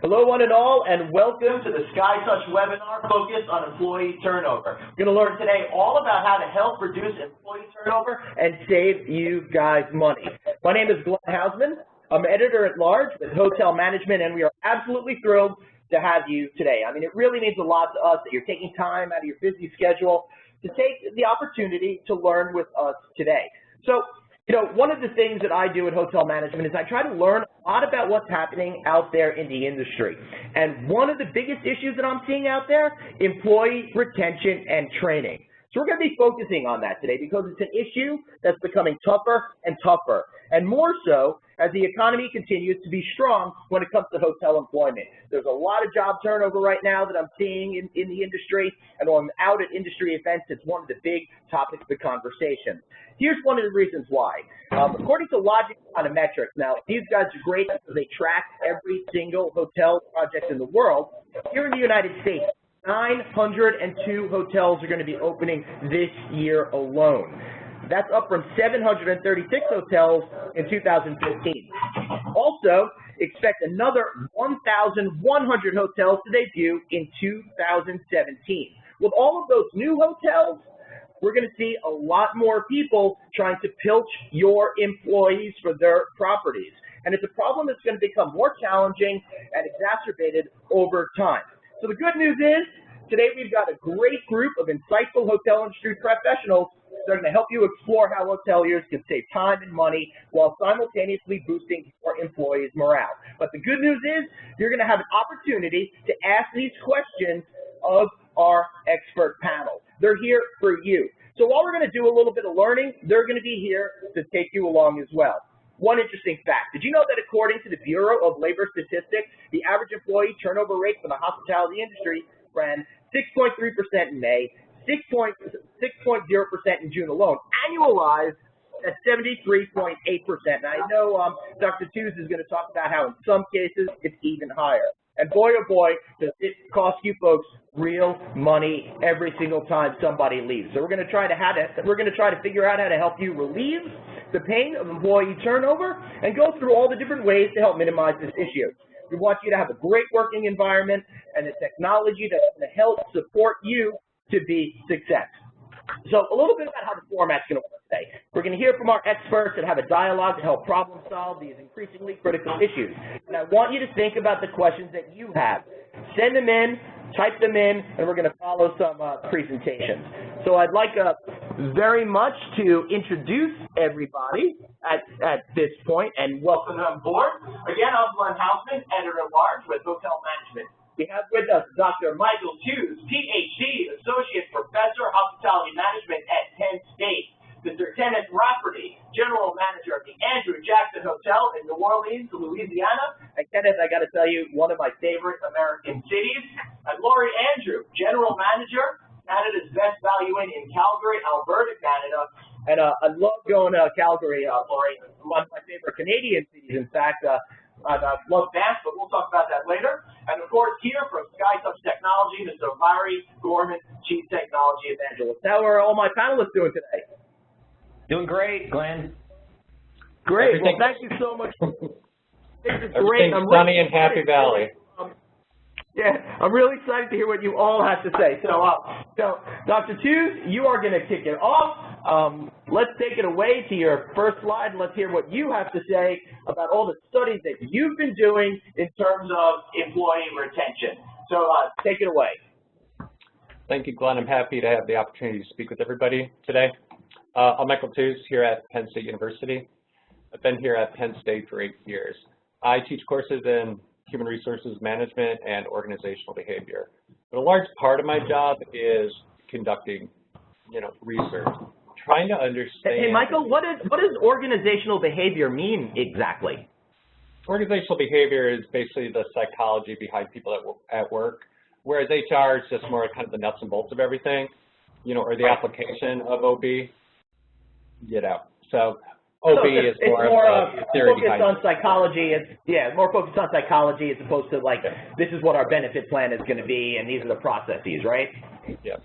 Hello, one and all, and welcome to the SkyTouch webinar focused on employee turnover. We're going to learn today all about how to help reduce employee turnover and save you guys money. My name is Glenn Hausman. I'm editor-at-large with Hotel Management, and we are absolutely thrilled to have you today. I mean, it really means a lot to us that you're taking time out of your busy schedule to take the opportunity to learn with us today. So, one of the things that I do at Hotel Management is I try to learn a lot about what's happening out there in the industry. And one of the biggest issues that I'm seeing out there, employee retention and training. So we're going to be focusing on that today because it's an issue that's becoming tougher and tougher, and more so as the economy continues to be strong when it comes to hotel employment. There's a lot of job turnover right now that I'm seeing in the industry, and when I'm out at industry events, it's one of the big topics of the conversation. Here's one of the reasons why. According to Logic Econometrics, now these guys are great because they track every single hotel project in the world. Here in the United States, 902 hotels are going to be opening this year alone. That's up from 736 hotels in 2015. Also, expect another 1,100 hotels to debut in 2017. With all of those new hotels, we're going to see a lot more people trying to pilch your employees for their properties. And it's a problem that's going to become more challenging and exacerbated over time. So the good news is, today we've got a great group of insightful hotel industry professionals that are going to help you explore how hoteliers can save time and money while simultaneously boosting your employees' morale. But the good news is, you're going to have an opportunity to ask these questions of our expert panel. They're here for you. So while we're going to do a little bit of learning, they're going to be here to take you along as well. One interesting fact, did you know that according to the Bureau of Labor Statistics, the average employee turnover rate for the hospitality industry ran 6.3% in May, 6.0% in June alone, annualized at 73.8%. Now, I know Dr. Tews is going to talk about how in some cases it's even higher. And boy, oh boy, does it cost you folks real money every single time somebody leaves. So we're going to try to figure out how to help you relieve the pain of employee turnover and go through all the different ways to help minimize this issue. We want you to have a great working environment and a technology that's going to help support you to be success. So a little bit about how the format's going to work today. We're going to hear from our experts and have a dialogue to help problem solve these increasingly critical issues. And I want you to think about the questions that you have. Send them in, type them in, and we're going to follow some presentations. So I'd like very much to introduce everybody at this point and welcome them on board. Again, I'm Glenn Hausman, editor-at-large with Hotel Management. We have with us Dr. Michael Tews, Ph.D., Associate Professor, Hospitality Management at Penn State. Mr. Kenneth Approach, General Manager of the Andrew Jackson Hotel in New Orleans, Louisiana. And Kenneth, I got to tell you, one of my favorite American cities. And Lori Andrew, General Manager, Canada's Best Value Inn in Calgary, Alberta, Canada. And I love going to Calgary, Lori. One of my favorite Canadian cities, in fact. I love Banff, but we'll talk about that later. And of course, here from SkyTouch Technology, Mr. Larry Gorman, Chief Technology Evangelist. How are all my panelists doing today? Doing great, Glenn. Great. Well, thank you so much. This is great. I'm sunny in Happy Valley. Yeah, I'm really excited to hear what you all have to say. So Dr. Tews, you are going to kick it off. Let's take it away to your first slide, and let's hear what you have to say about all the studies that you've been doing in terms of employee retention. So take it away. Thank you, Glenn. I'm happy to have the opportunity to speak with everybody today. I'm Michael Tews here at Penn State University. I've been here at Penn State for 8 years. I teach courses in human resources management and organizational behavior. But a large part of my job is conducting, research, trying to understand. Hey, Michael, what does organizational behavior mean exactly? Organizational behavior is basically the psychology behind people at work, whereas HR is just more kind of the nuts and bolts of everything, or the application of OB, So OB is more of a theory behind on psychology. More focused on psychology as opposed to like, this is what our benefit plan is going to be, and these are the processes, right? Yeah.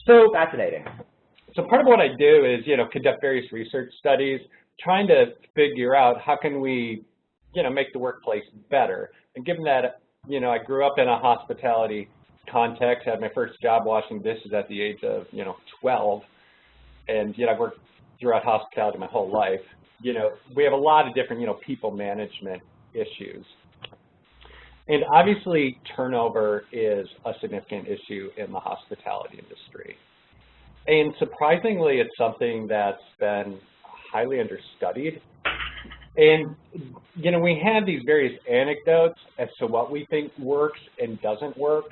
So fascinating. So part of what I do is, conduct various research studies, trying to figure out how can we, make the workplace better. And given that I grew up in a hospitality context, had my first job washing dishes at the age of, 12, and, I've worked throughout hospitality my whole life. We have a lot of different, people management issues. And obviously, turnover is a significant issue in the hospitality industry. And surprisingly, it's something that's been highly understudied. And, we have these various anecdotes as to what we think works and doesn't work.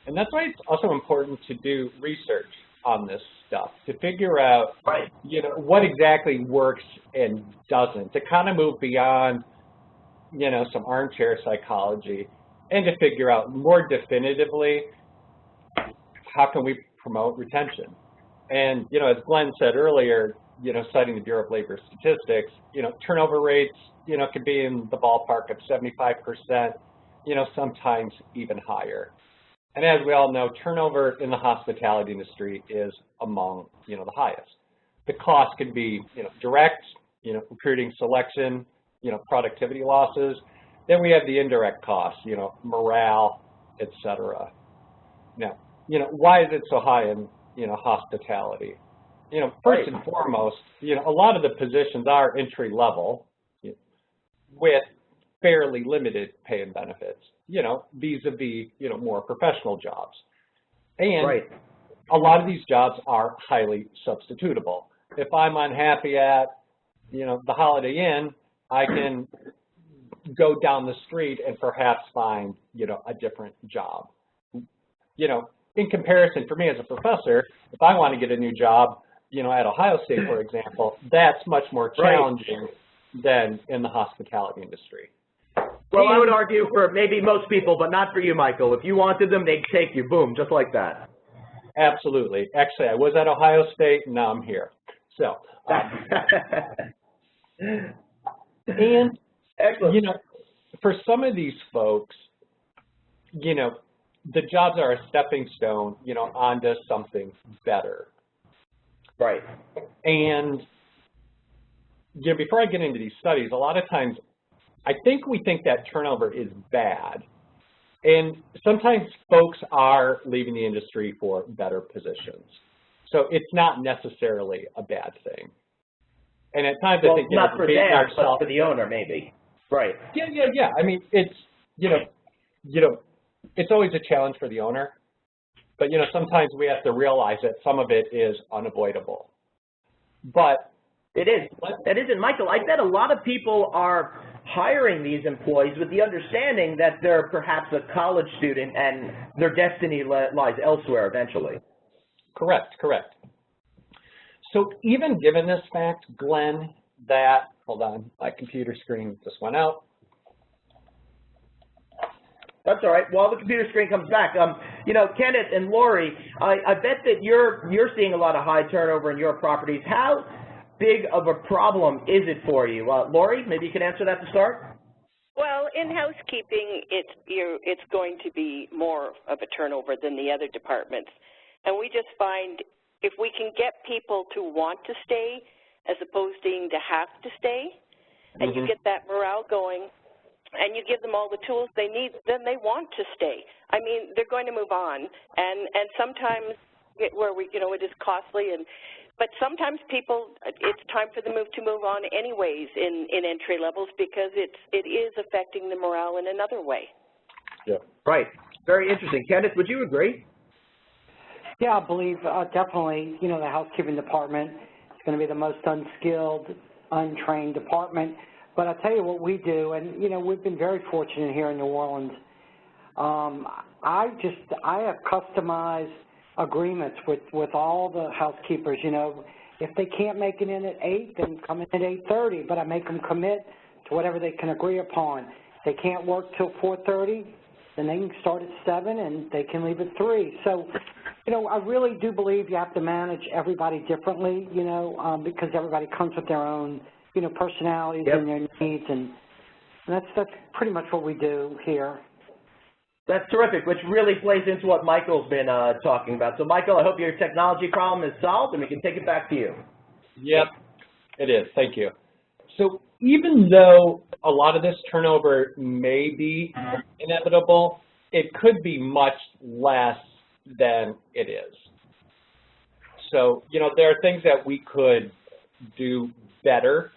And that's why it's also important to do research on this stuff, to figure out, what exactly works and doesn't, to kind of move beyond, some armchair psychology, and to figure out more definitively how can we promote retention. And, as Glenn said earlier, citing the Bureau of Labor Statistics, turnover rates, could be in the ballpark of 75%, sometimes even higher. And as we all know, turnover in the hospitality industry is among, the highest. The cost could be, direct, recruiting, selection, productivity losses. Then we have the indirect costs, morale, et cetera. Now, why is it so high in, hospitality? First and foremost, a lot of the positions are entry level with fairly limited pay and benefits, vis-a-vis, more professional jobs. And a lot of these jobs are highly substitutable. If I'm unhappy at, the Holiday Inn, I can go down the street and perhaps find, a different job. In comparison, for me as a professor, if I want to get a new job, at Ohio State, for example, that's much more challenging than in the hospitality industry. Well, I would argue for maybe most people, but not for you, Michael. If you wanted them, they'd take you, boom, just like that. Absolutely. Actually, I was at Ohio State, and now I'm here. So, and, excellent. For some of these folks, the jobs are a stepping stone, onto something better. Right. And, before I get into these studies, a lot of times I think we think that turnover is bad. And sometimes folks are leaving the industry for better positions. So it's not necessarily a bad thing. And at times I think, not for them, but for the owner, maybe. Right. Yeah. I mean, it's, it's always a challenge for the owner. But, sometimes we have to realize that some of it is unavoidable. But it is. That isn't, Michael. I bet a lot of people are hiring these employees with the understanding that they're perhaps a college student and their destiny lies elsewhere eventually. Correct. So even given this fact, Glenn, that, hold on, my computer screen just went out. That's all right. While the computer screen comes back, Kenneth and Lori, I bet that you're seeing a lot of high turnover in your properties. How big of a problem is it for you? Lori, maybe you can answer that to start? Well, in housekeeping, it's going to be more of a turnover than the other departments. And we just find if we can get people to want to stay as opposed to have to stay, and you get that morale going, and you give them all the tools they need, then they want to stay. I mean, they're going to move on, and sometimes where it is costly, but sometimes people, it's time for the move to move on anyways in entry levels because it is affecting the morale in another way. Yeah. Right. Very interesting. Kenneth, would you agree? Yeah, I believe definitely, the housekeeping department is going to be the most unskilled, untrained department. But I'll tell you what we do, and, we've been very fortunate here in New Orleans. I have customized agreements with all the housekeepers. If they can't make it in at 8, then come in at 8:30, but I make them commit to whatever they can agree upon. If they can't work till 4:30, then they can start at 7 and they can leave at 3. So, I really do believe you have to manage everybody differently, because everybody comes with their own, personalities and their needs, and that's pretty much what we do here. That's terrific, which really plays into what Michael's been talking about. So, Michael, I hope your technology problem is solved, and we can take it back to you. Yep, it is. Thank you. So even though a lot of this turnover may be inevitable, it could be much less than it is. So, you know, there are things that we could do better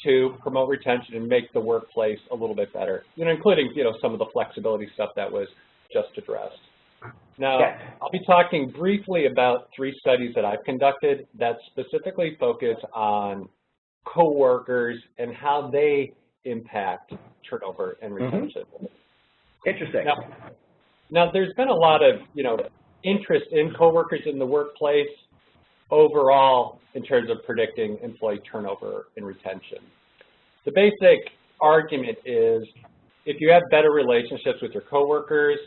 to promote retention and make the workplace a little bit better, you know, including, you know, some of the flexibility stuff that was just addressed. Now, I'll be talking briefly about 3 studies that I've conducted that specifically focus on coworkers and how they impact turnover and retention. Interesting. Now, there's been a lot of, you know, interest in coworkers in the workplace overall in terms of predicting employee turnover and retention. The basic argument is if you have better relationships with your coworkers,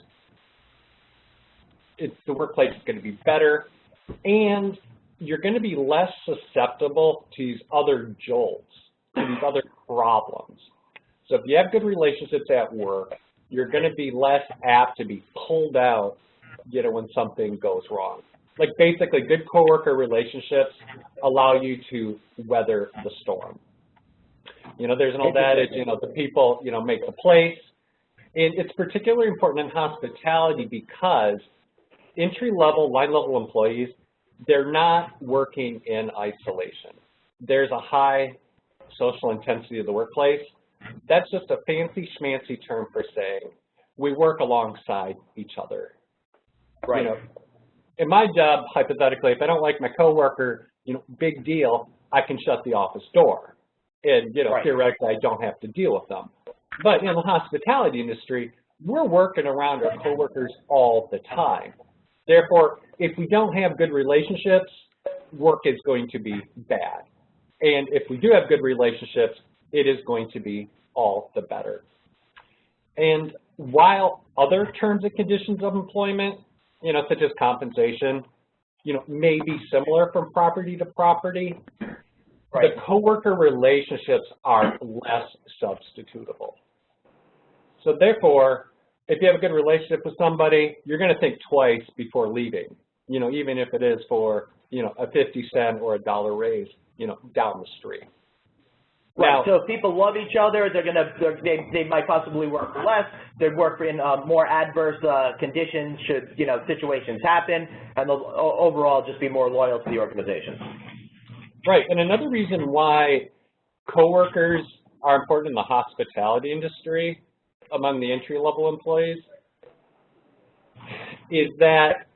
the workplace is going to be better, and you're going to be less susceptible to these other jolts, to these other problems. So if you have good relationships at work, you're going to be less apt to be pulled out, you know, when something goes wrong. Like basically, good coworker relationships allow you to weather the storm. You know, there's an old adage, you know, the people, you know, make the place. And it's particularly important in hospitality because entry-level, line-level employees, they're not working in isolation. There's a high social intensity of the workplace. That's just a fancy schmancy term for saying we work alongside each other. Right. You know, in my job, hypothetically, if I don't like my coworker, you know, big deal, I can shut the office door. And, you know, theoretically, I don't have to deal with them. But in the hospitality industry, we're working around our coworkers all the time. Therefore, if we don't have good relationships, work is going to be bad. And if we do have good relationships, it is going to be all the better. And while other terms and conditions of employment, you know, such as compensation, you know, may be similar from property to property, the coworker relationships are less substitutable. So therefore, if you have a good relationship with somebody, you're going to think twice before leaving, you know, even if it is for, you know, a 50-cent or a $1 raise, you know, down the street. Right. Now, so if people love each other, they might possibly work less. They'd work in more adverse conditions should, you know, situations happen, and they'll overall just be more loyal to the organization. Right. And another reason why coworkers are important in the hospitality industry among the entry-level employees is that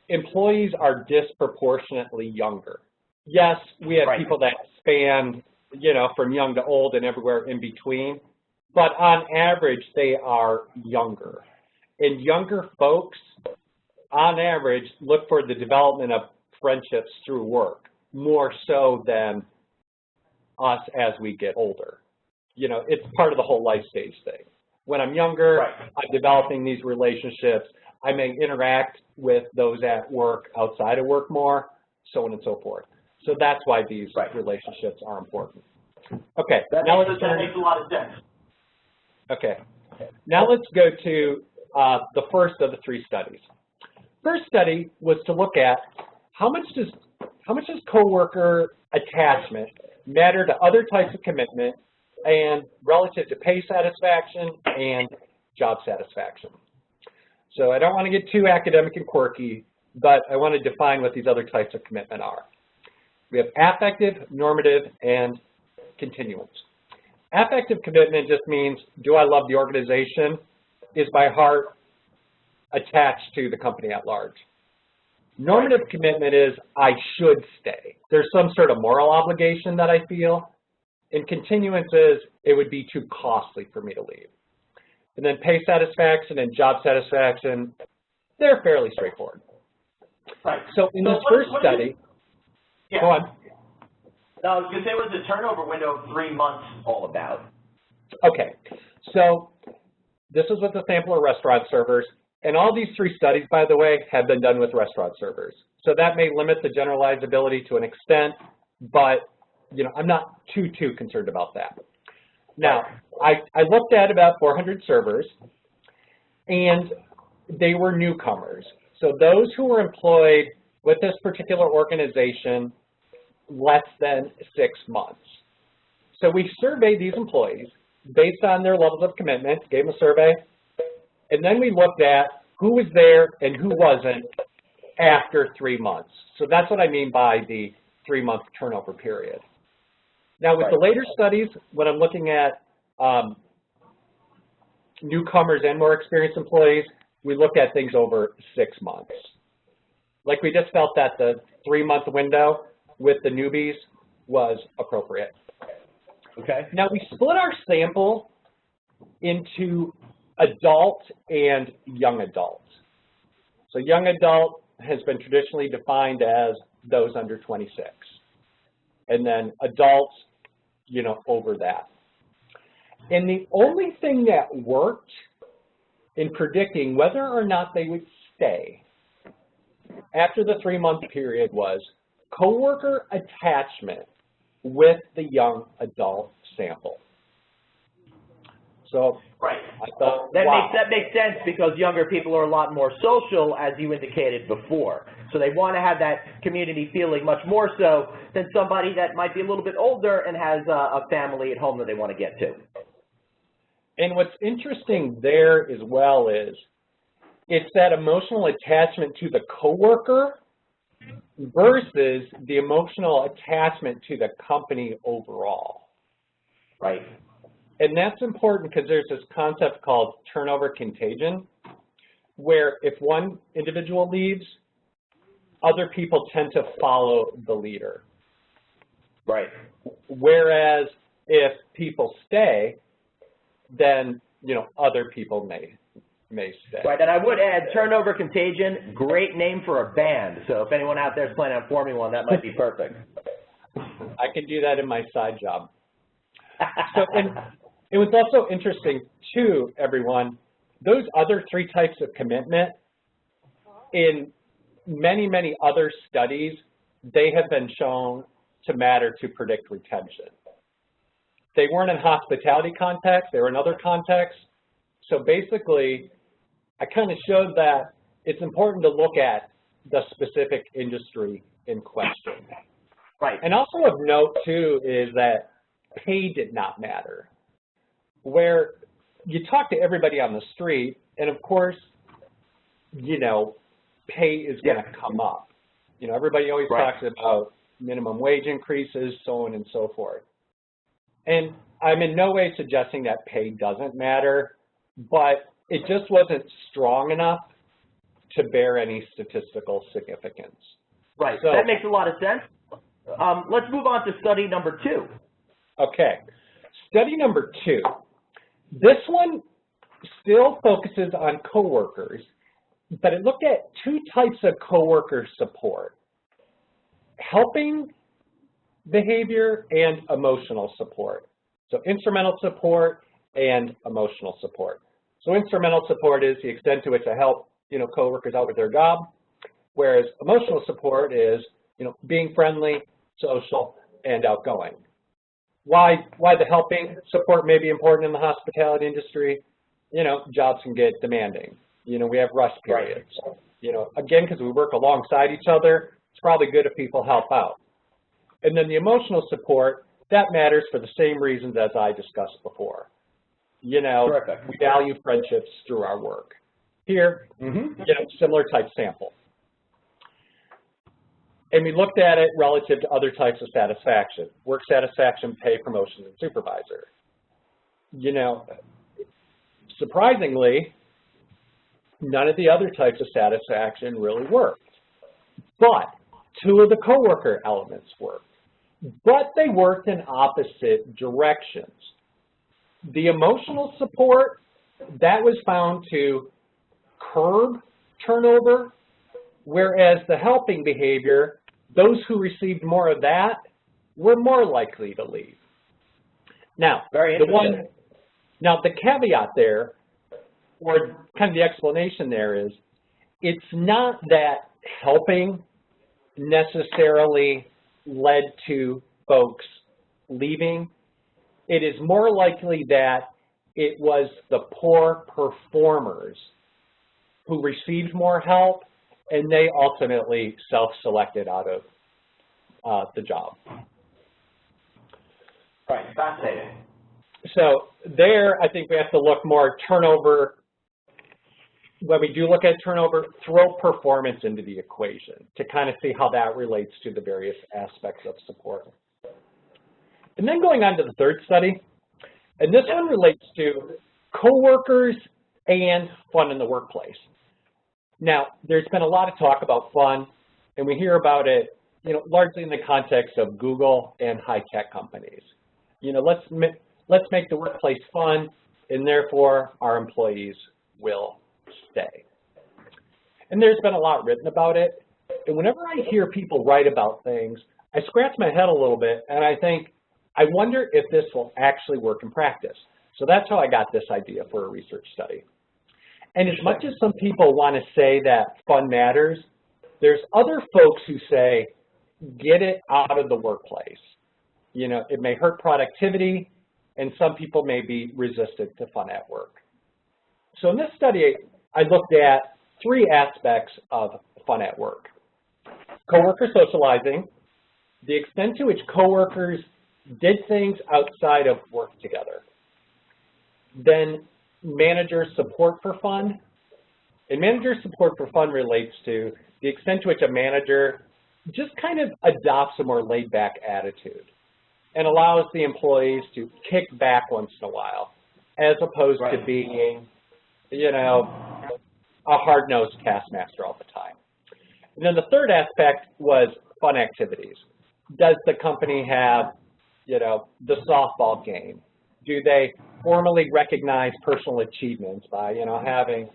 employees are disproportionately younger. Yes, we have people that span, you know, from young to old and everywhere in between, but on average, they are younger. And younger folks, on average, look for the development of friendships through work, more so than us as we get older. You know, it's part of the whole life stage thing. When I'm younger, I'm developing these relationships. I may interact with those at work, outside of work more, so on and so forth. So that's why these relationships are important. Okay, that makes a lot of sense. Okay, now let's go to the first of the 3 studies. First study was to look at how much does coworker attachment matter to other types of commitment and relative to pay satisfaction and job satisfaction. So I don't want to get too academic and quirky, but I want to define what these other types of commitment are. We have affective, normative, and continuance. Affective commitment just means, do I love the organization? Is my heart attached to the company at large? Normative commitment is, I should stay. There's some sort of moral obligation that I feel. And continuance is, it would be too costly for me to leave. And then pay satisfaction and job satisfaction, they're fairly straightforward. So in this first study, go on. I was going to say, what is the turnover window of 3 months all about? Okay, so this is with a sample of restaurant servers. And all these 3 studies, by the way, have been done with restaurant servers. So that may limit the generalizability to an extent, but you know, I'm not too concerned about that. Now, I looked at about 400 servers, and they were newcomers. So those who were employed with this particular organization less than 6 months. So we surveyed these employees based on their levels of commitment, gave them a survey, and then we looked at who was there and who wasn't after 3 months. So that's what I mean by the 3-month turnover period. Now with the later studies, when I'm looking at newcomers and more experienced employees, we look at things over 6 months. Like we just felt that the 3-month window with the newbies was appropriate. Okay. Now we split our sample into adult and young adult. So young adult has been traditionally defined as those under 26. And then adults, you know, over that. And the only thing that worked in predicting whether or not they would stay after the 3-month period was coworker attachment with the young adult sample. So right. I thought, that wow. makes sense because younger people are a lot more social, as you indicated before. So they want to have that community feeling much more so than somebody that might be a little bit older and has a family at home that they want to get to. And what's interesting there as well is it's that emotional attachment to the coworker versus the emotional attachment to the company overall. Right. And that's important because there's this concept called turnover contagion, where if one individual leaves, other people tend to follow the leader. Right. Whereas if people stay, then, you know, other people may stay. Right, and I would add turnover contagion, great name for a band. So if anyone out there is planning on forming one, that might be perfect. I can do that in my side job. So, and it was also interesting too, everyone, those other 3 types of commitment, in many, many other studies, they have been shown to matter to predict retention. They weren't in hospitality context, they were in other contexts. So basically, I kind of showed that it's important to look at the specific industry in question. Right. And also of note too is that pay did not matter. Where you talk to everybody on the street, and of course, you know, pay is going to come up. You know, everybody always talks about minimum wage increases, so on and so forth. And I'm in no way suggesting that pay doesn't matter, but it just wasn't strong enough to bear any statistical significance. Right, so, that makes a lot of sense. Let's move on to study number 2. Okay, study number 2. This one still focuses on coworkers, but it looked at 2 types of coworker support: helping behavior and emotional support. So instrumental support and emotional support. So instrumental support is the extent to which I help, you know, coworkers out with their job, whereas emotional support is, you know, being friendly, social, and outgoing. Why the helping support may be important in the hospitality industry? You know, jobs can get demanding. You know, we have rush periods. You know, again, because we work alongside each other, it's probably good if people help out. And then the emotional support, that matters for the same reasons as I discussed before. You know, we value friendships through our work. Here, you know, similar type sample. And we looked at it relative to other types of satisfaction: work satisfaction, pay, promotion, and supervisor. You know, surprisingly, none of the other types of satisfaction really worked. But 2 of the coworker elements worked. But they worked in opposite directions. The emotional support, that was found to curb turnover, whereas the helping behavior, those who received more of that were more likely to leave. Now, the caveat there, or kind of the explanation there is, it's not that helping necessarily led to folks leaving. It is more likely that it was the poor performers who received more help, and they ultimately self-selected out of the job. Right, fascinating. So there, I think we have to look more turnover. When we do look at turnover, throw performance into the equation to kind of see how that relates to the various aspects of support. And then going on to the third study, and this one relates to coworkers and fun in the workplace. Now, there's been a lot of talk about fun, and we hear about it, largely in the context of Google and high-tech companies. Let's make the workplace fun, and therefore our employees will stay. And there's been a lot written about it, and whenever I hear people write about things, I scratch my head a little bit, and I think, I wonder if this will actually work in practice. So that's how I got this idea for a research study. And as much as some people want to say that fun matters, there's other folks who say, get it out of the workplace. It may hurt productivity, and some people may be resistant to fun at work. So in this study, I looked at 3 aspects of fun at work. Coworker socializing, the extent to which coworkers did things outside of work together. Then manager support for fun. And manager support for fun relates to the extent to which a manager just kind of adopts a more laid-back attitude and allows the employees to kick back once in a while, as opposed to being, a hard-nosed taskmaster all the time. And then the third aspect was fun activities. Does the company have, the softball game? Do they formally recognize personal achievements by, having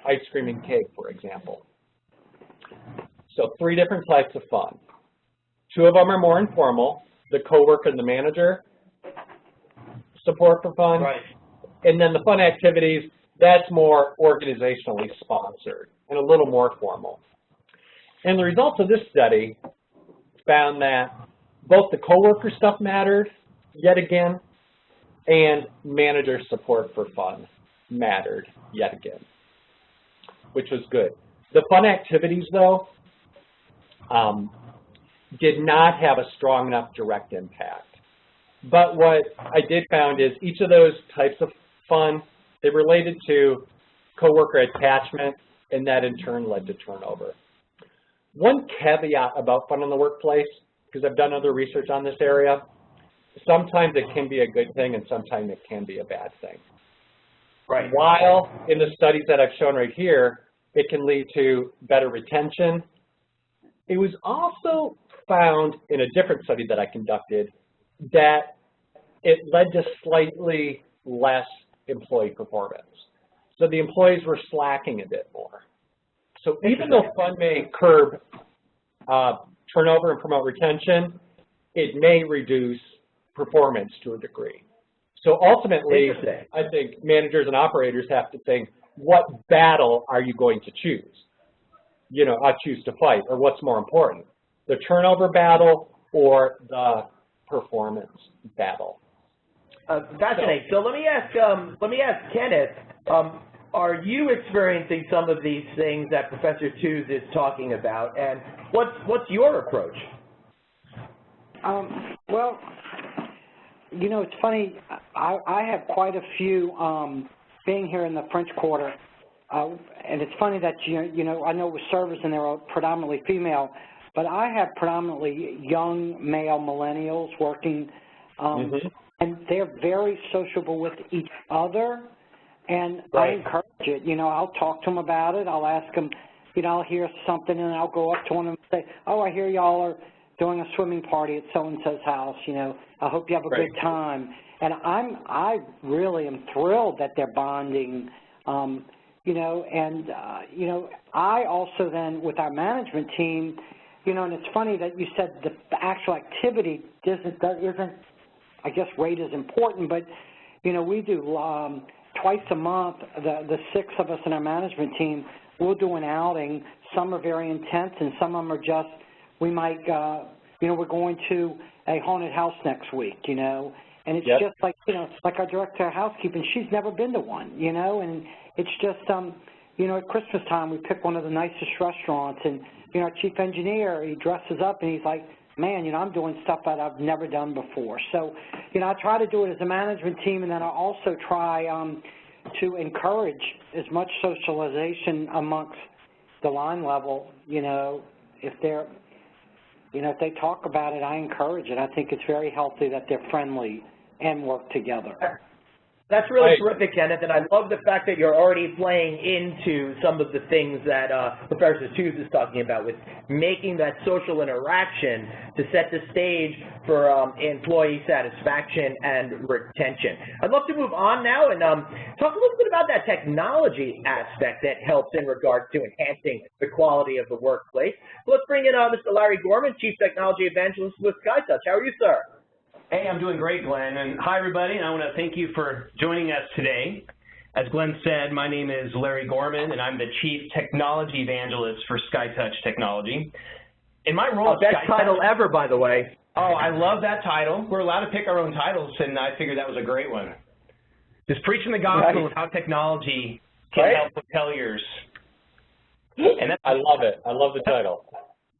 ice cream and cake, for example? So 3 different types of fun. 2 of them are more informal, the coworker and the manager, support for fun. Right. And then the fun activities, that's more organizationally sponsored and a little more formal. And the results of this study found that both the coworker stuff mattered, yet again, and manager support for fun mattered, yet again, which was good. The fun activities, though, did not have a strong enough direct impact. But what I did found is each of those types of fun, they related to coworker attachment, and that in turn led to turnover. One caveat about fun in the workplace, because I've done other research on this area, sometimes it can be a good thing and sometimes it can be a bad thing. Right. While in the studies that I've shown right here, it can lead to better retention, it was also found in a different study that I conducted that it led to slightly less employee performance. So the employees were slacking a bit more. So even though fun may curb turnover and promote retention, it may reduce performance to a degree. So ultimately, I think managers and operators have to think, what battle are you going to choose? I choose to fight, or what's more important, the turnover battle or the performance battle? Fascinating. So let me ask Kenneth, are you experiencing some of these things that Professor Tooze is talking about, and what's your approach? Well, it's funny. I have quite a few being here in the French Quarter, and it's funny that I know with servers and they're predominantly female, but I have predominantly young male millennials working, and they're very sociable with each other. And I encourage it. I'll talk to them about it. I'll ask them, I'll hear something, and I'll go up to them and say, oh, I hear y'all are doing a swimming party at so-and-so's house. I hope you have a good time. And I really am thrilled that they're bonding, and I also then, with our management team, and it's funny that you said the actual activity isn't, I guess, rate is important, but, we do twice a month, the 6 of us in our management team, we'll do an outing. Some are very intense, and some of them are just, we might, we're going to a haunted house next week, and it's just like, like our director of housekeeping, she's never been to one, and it's just, at Christmas time, we pick one of the nicest restaurants, and, our chief engineer, he dresses up, and he's like, man, you know, I'm doing stuff that I've never done before. So, you know, I try to do it as a management team, and then I also try to encourage as much socialization amongst the line level. You know, if they're, you know, if they talk about it, I encourage it. I think it's very healthy that they're friendly and work together. That's really terrific, Kenneth, and I love the fact that you're already playing into some of the things that Professor Tews is talking about with making that social interaction to set the stage for employee satisfaction and retention. I'd love to move on now and talk a little bit about that technology aspect that helps in regards to enhancing the quality of the workplace. So let's bring in Mr. Larry Gorman, Chief Technology Evangelist with SkyTouch. How are you, sir? Hey, I'm doing great, Glenn, and hi, everybody, and I want to thank you for joining us today. As Glenn said, my name is Larry Gorman, and I'm the Chief Technology Evangelist for SkyTouch Technology. In my role, best title ever, by the way. Oh, I love that title. We're allowed to pick our own titles, and I figured that was a great one. Just preaching the gospel of how technology can help hoteliers. And that's, I love it. I love the title.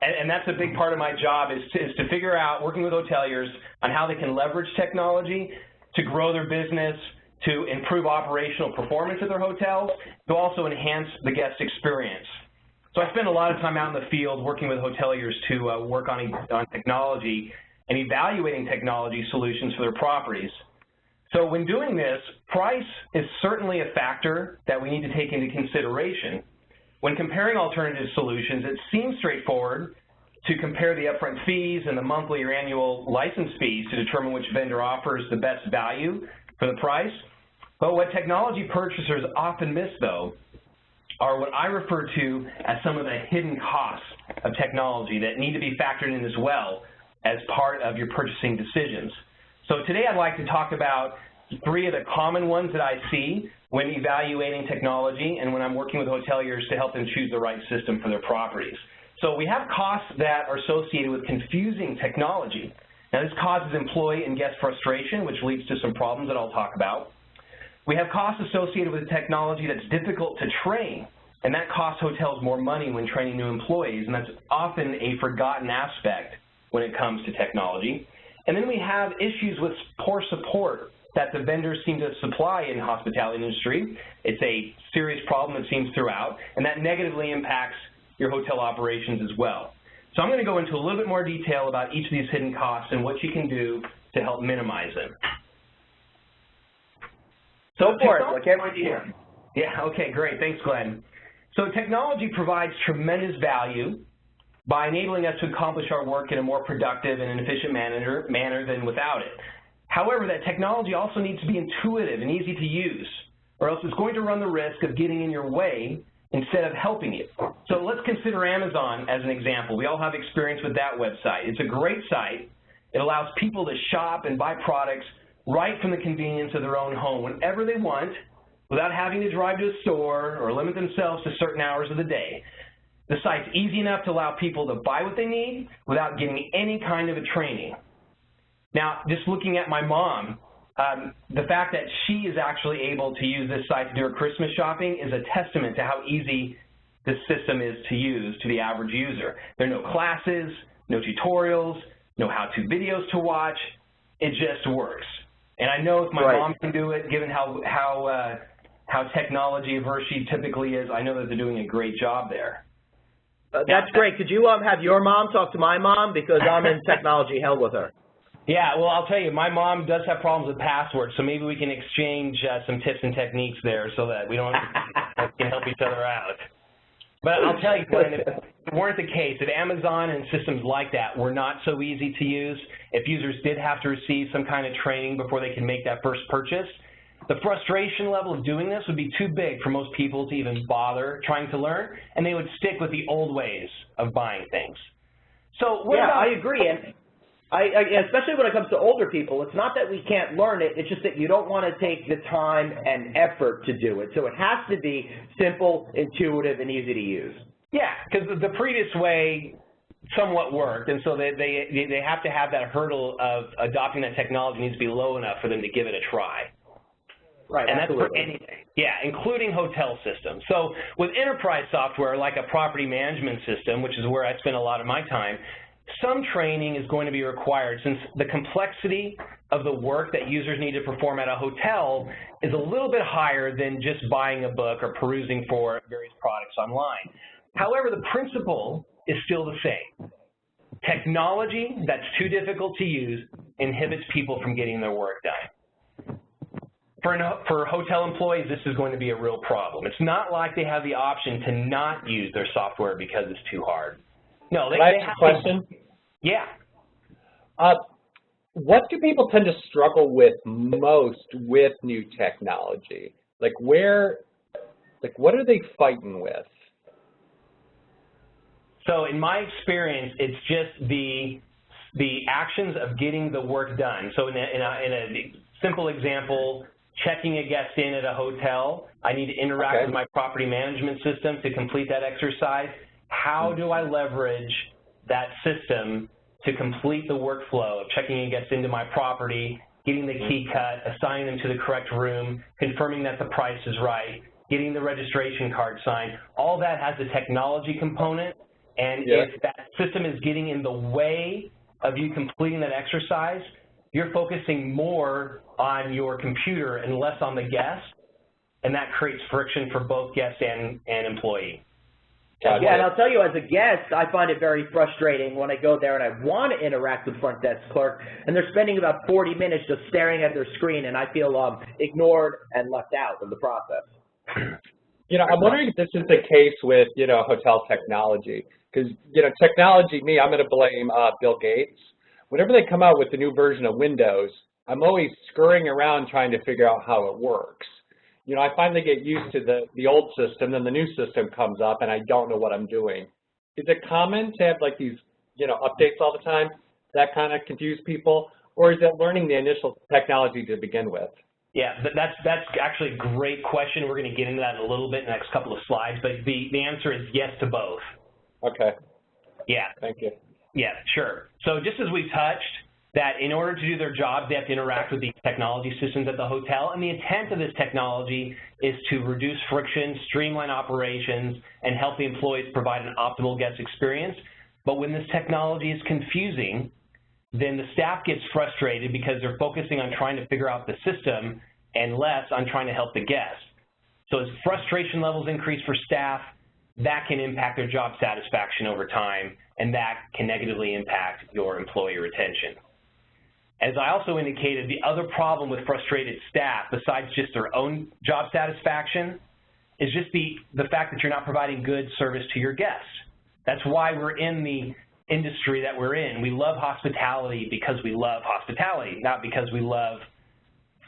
And that's a big part of my job is to figure out, working with hoteliers, on how they can leverage technology to grow their business, to improve operational performance at their hotels, to also enhance the guest experience. So I spend a lot of time out in the field working with hoteliers to work on technology and evaluating technology solutions for their properties. So when doing this, price is certainly a factor that we need to take into consideration. When comparing alternative solutions, it seems straightforward to compare the upfront fees and the monthly or annual license fees to determine which vendor offers the best value for the price. But what technology purchasers often miss, though, are what I refer to as some of the hidden costs of technology that need to be factored in as well as part of your purchasing decisions. So today I'd like to talk about 3 of the common ones that I see when evaluating technology and when I'm working with hoteliers to help them choose the right system for their properties. So we have costs that are associated with confusing technology. Now this causes employee and guest frustration, which leads to some problems that I'll talk about. We have costs associated with technology that's difficult to train, and that costs hotels more money when training new employees, and that's often a forgotten aspect when it comes to technology. And then we have issues with poor support that the vendors seem to supply in the hospitality industry. It's a serious problem that seems throughout, and that negatively impacts your hotel operations as well. So I'm going to go into a little bit more detail about each of these hidden costs and what you can do to help minimize them. So for it. I can't wait to hear. Yeah, okay, great. Thanks, Glenn. So technology provides tremendous value by enabling us to accomplish our work in a more productive and an efficient manner than without it. However, that technology also needs to be intuitive and easy to use, or else it's going to run the risk of getting in your way instead of helping you. So let's consider Amazon as an example. We all have experience with that website. It's a great site. It allows people to shop and buy products right from the convenience of their own home whenever they want without having to drive to a store or limit themselves to certain hours of the day. The site's easy enough to allow people to buy what they need without getting any kind of a training. Now, just looking at my mom, the fact that she is actually able to use this site to do her Christmas shopping is a testament to how easy this system is to use to the average user. There are no classes, no tutorials, no how-to videos to watch. It just works. And I know if my mom can do it, given how technology averse she typically is, I know that they're doing a great job there. That's great. Could you have your mom talk to my mom, because I'm in technology hell with her? Yeah, well, I'll tell you, my mom does have problems with passwords, so maybe we can exchange some tips and techniques there so that we don't can help each other out. But I'll tell you, Glenn, if it weren't the case, if Amazon and systems like that were not so easy to use, if users did have to receive some kind of training before they can make that first purchase, the frustration level of doing this would be too big for most people to even bother trying to learn, and they would stick with the old ways of buying things. So what about, I agree. And especially when it comes to older people, it's not that we can't learn it, it's just that you don't want to take the time and effort to do it. So it has to be simple, intuitive, and easy to use. Yeah, because the previous way somewhat worked, and so they have to have that hurdle of adopting that technology needs to be low enough for them to give it a try. Right, and absolutely. That's for anything. Yeah, including hotel systems. So with enterprise software like a property management system, which is where I spend a lot of my time, some training is going to be required since the complexity of the work that users need to perform at a hotel is a little bit higher than just buying a book or perusing for various products online. However, the principle is still the same. Technology that's too difficult to use inhibits people from getting their work done. For hotel employees, this is going to be a real problem. It's not like they have the option to not use their software because it's too hard. No, they have a question. Yeah. What do people tend to struggle with most with new technology? Like what are they fighting with? So in my experience, it's just the actions of getting the work done. So in a simple example, checking a guest in at a hotel, I need to interact with my property management system to complete that exercise. How do I leverage that system to complete the workflow of checking a guest into my property, getting the key cut, assigning them to the correct room, confirming that the price is right, getting the registration card signed? All that has a technology component, and if that system is getting in the way of you completing that exercise, you're focusing more on your computer and less on the guest, and that creates friction for both guest and employee. Yeah, and I'll tell you, as a guest, I find it very frustrating when I go there and I want to interact with the front desk clerk, and they're spending about 40 minutes just staring at their screen, and I feel ignored and left out of the process. You know, I'm wondering if this is the case with, hotel technology, because, technology, I'm going to blame Bill Gates. Whenever they come out with the new version of Windows, I'm always scurrying around trying to figure out how it works. I finally get used to the old system, then the new system comes up, and I don't know what I'm doing. Is it common to have like these, updates all the time that kind of confuse people, or is it learning the initial technology to begin with? Yeah, that's actually a great question. We're going to get into that in a little bit in the next couple of slides, but the answer is yes to both. Okay. Yeah. Thank you. Yeah, sure. So just as we touched, that in order to do their jobs, they have to interact with these technology systems at the hotel, and the intent of this technology is to reduce friction, streamline operations, and help the employees provide an optimal guest experience. But when this technology is confusing, then the staff gets frustrated because they're focusing on trying to figure out the system and less on trying to help the guest. So as frustration levels increase for staff, that can impact their job satisfaction over time, and that can negatively impact your employee retention. As I also indicated, the other problem with frustrated staff, besides just their own job satisfaction, is just the fact that you're not providing good service to your guests. That's why we're in the industry that we're in. We love hospitality because we love hospitality, not because we love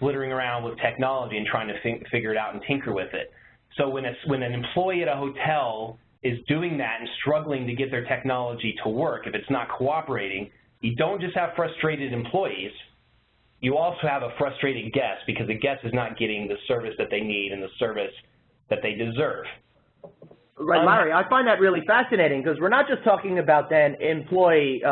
flittering around with technology and trying to figure it out and tinker with it. So when an employee at a hotel is doing that and struggling to get their technology to work, if it's not cooperating, you don't just have frustrated employees, you also have a frustrated guest because the guest is not getting the service that they need and the service that they deserve. Right, Larry, I find that really fascinating because we're not just talking about then employee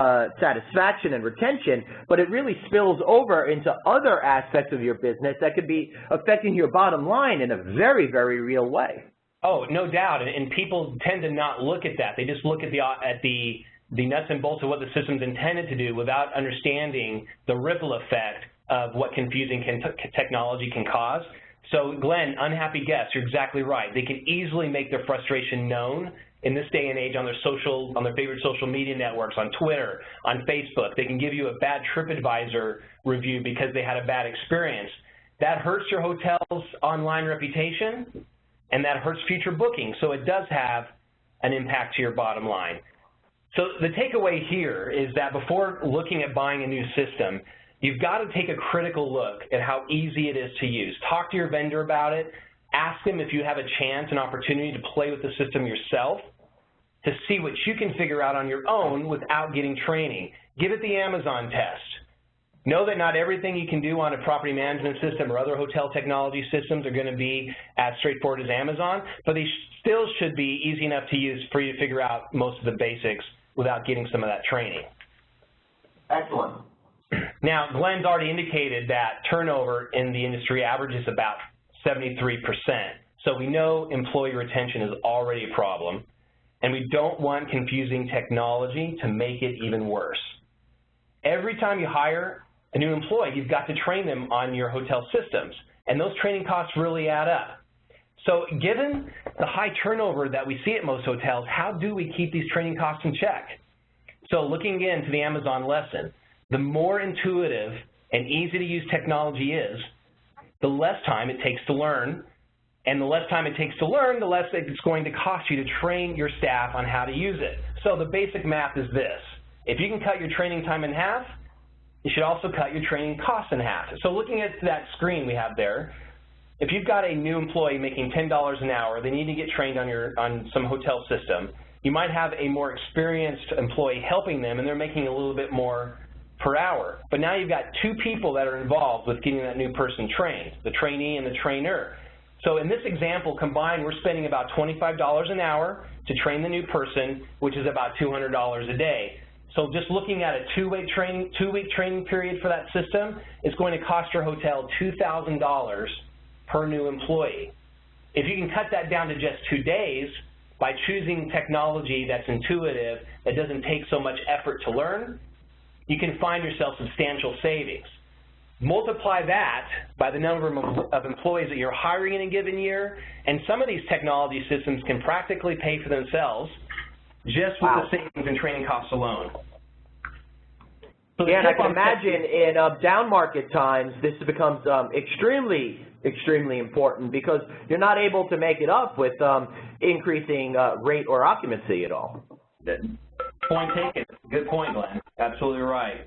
satisfaction and retention, but it really spills over into other aspects of your business that could be affecting your bottom line in a very, very real way. Oh, no doubt, and people tend to not look at that. They just look at the nuts and bolts of what the system's intended to do without understanding the ripple effect of what confusing technology can cause. So, Glenn, unhappy guests, you're exactly right. They can easily make their frustration known in this day and age on their favorite social media networks, on Twitter, on Facebook. They can give you a bad TripAdvisor review because they had a bad experience. That hurts your hotel's online reputation, and that hurts future bookings. So it does have an impact to your bottom line. So the takeaway here is that before looking at buying a new system, you've got to take a critical look at how easy it is to use. Talk to your vendor about it. Ask them if you have a chance, an opportunity to play with the system yourself to see what you can figure out on your own without getting training. Give it the Amazon test. Know that not everything you can do on a property management system or other hotel technology systems are going to be as straightforward as Amazon, but they still should be easy enough to use for you to figure out most of the basics without getting some of that training. Excellent. Now, Glenn's already indicated that turnover in the industry averages about 73%. So we know employee retention is already a problem. and we don't want confusing technology to make it even worse. Every time you hire a new employee, you've got to train them on your hotel systems, and those training costs really add up. So given the high turnover that we see at most hotels, how do we keep these training costs in check? So looking again to the Amazon lesson, the more intuitive and easy to use technology is, the less time it takes to learn, and the less time it takes to learn, the less it's going to cost you to train your staff on how to use it. So the basic math is this: if you can cut your training time in half, you should also cut your training costs in half. So looking at that screen we have there, if you've got a new employee making $10 an hour, they need to get trained on some hotel system. You might have a more experienced employee helping them, and they're making a little bit more per hour. But now you've got two people that are involved with getting that new person trained, the trainee and the trainer. So in this example, combined, we're spending about $25 an hour to train the new person, which is about $200 a day. So just looking at a two-week training period for that system, it's going to cost your hotel $2,000 per new employee. If you can cut that down to just 2 days by choosing technology that's intuitive, that doesn't take so much effort to learn, you can find yourself substantial savings. Multiply that by the number of employees that you're hiring in a given year, and some of these technology systems can practically pay for themselves just with the savings and training costs alone. So yeah, and I can imagine in down market times, this becomes extremely important, because you're not able to make it up with increasing rate or occupancy at all. Point taken. Good point, Glenn. Absolutely right.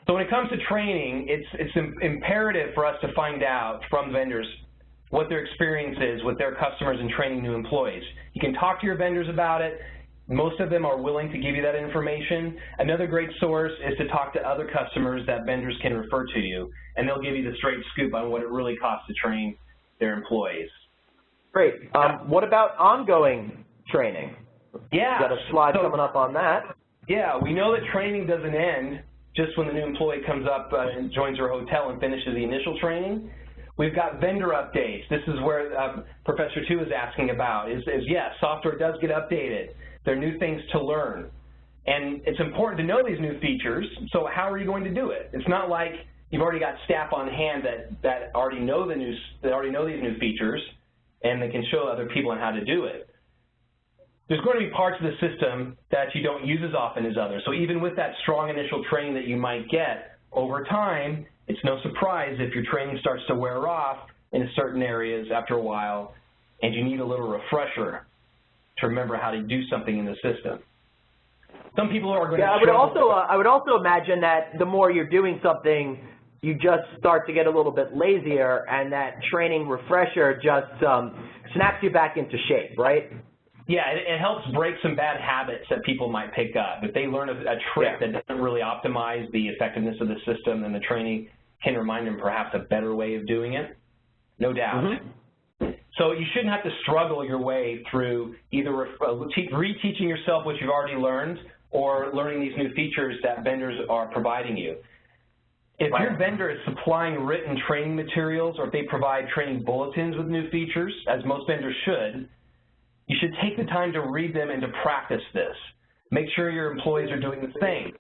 So when it comes to training, it's imperative for us to find out from vendors what their experience is with their customers in training new employees. You can talk to your vendors about it. Most of them are willing to give you that information. Another great source is to talk to other customers that vendors can refer to you, and they'll give you the straight scoop on what it really costs to train their employees. Great. What about ongoing training? Yeah. Got a slide coming up on that. Yeah, we know that training doesn't end just when the new employee comes up and joins your hotel and finishes the initial training. We've got vendor updates. This is where Professor Tu is asking about, yes, software does get updated. There are new things to learn. And it's important to know these new features, so how are you going to do it? It's not like you've already got staff on hand that already know these new features and they can show other people on how to do it. There's going to be parts of the system that you don't use as often as others. So even with that strong initial training that you might get, over time, it's no surprise if your training starts to wear off in certain areas after a while, and you need a little refresher to remember how to do something in the system. Some people are going to I would also imagine that the more you're doing something, you just start to get a little bit lazier, and that training refresher just snaps you back into shape, right? Yeah, it helps break some bad habits that people might pick up. If they learn a trick that doesn't really optimize the effectiveness of the system, then the training can remind them perhaps a better way of doing it, no doubt. Mm-hmm. So you shouldn't have to struggle your way through either reteaching yourself what you've already learned or learning these new features that vendors are providing you. If your vendor is supplying written training materials, or if they provide training bulletins with new features, as most vendors should, you should take the time to read them and to practice this. Make sure your employees are doing the same.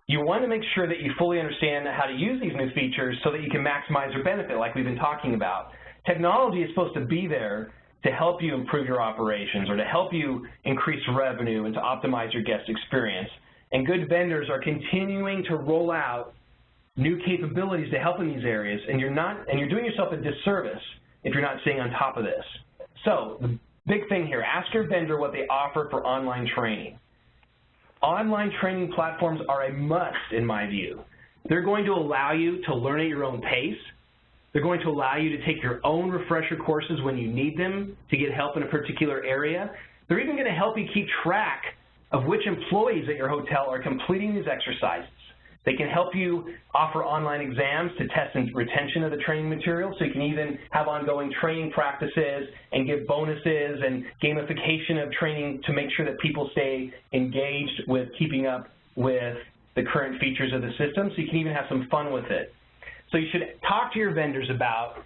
You want to make sure that you fully understand how to use these new features so that you can maximize their benefit, like we've been talking about. Technology is supposed to be there to help you improve your operations or to help you increase revenue and to optimize your guest experience. And good vendors are continuing to roll out new capabilities to help in these areas, and you're doing yourself a disservice if you're not staying on top of this. So the big thing here, ask your vendor what they offer for online training. Online training platforms are a must in my view. They're going to allow you to learn at your own pace. They're going to allow you to take your own refresher courses when you need them to get help in a particular area. They're even going to help you keep track of which employees at your hotel are completing these exercises. They can help you offer online exams to test retention of the training material, so you can even have ongoing training practices and give bonuses and gamification of training to make sure that people stay engaged with keeping up with the current features of the system, so you can even have some fun with it. So you should talk to your vendors about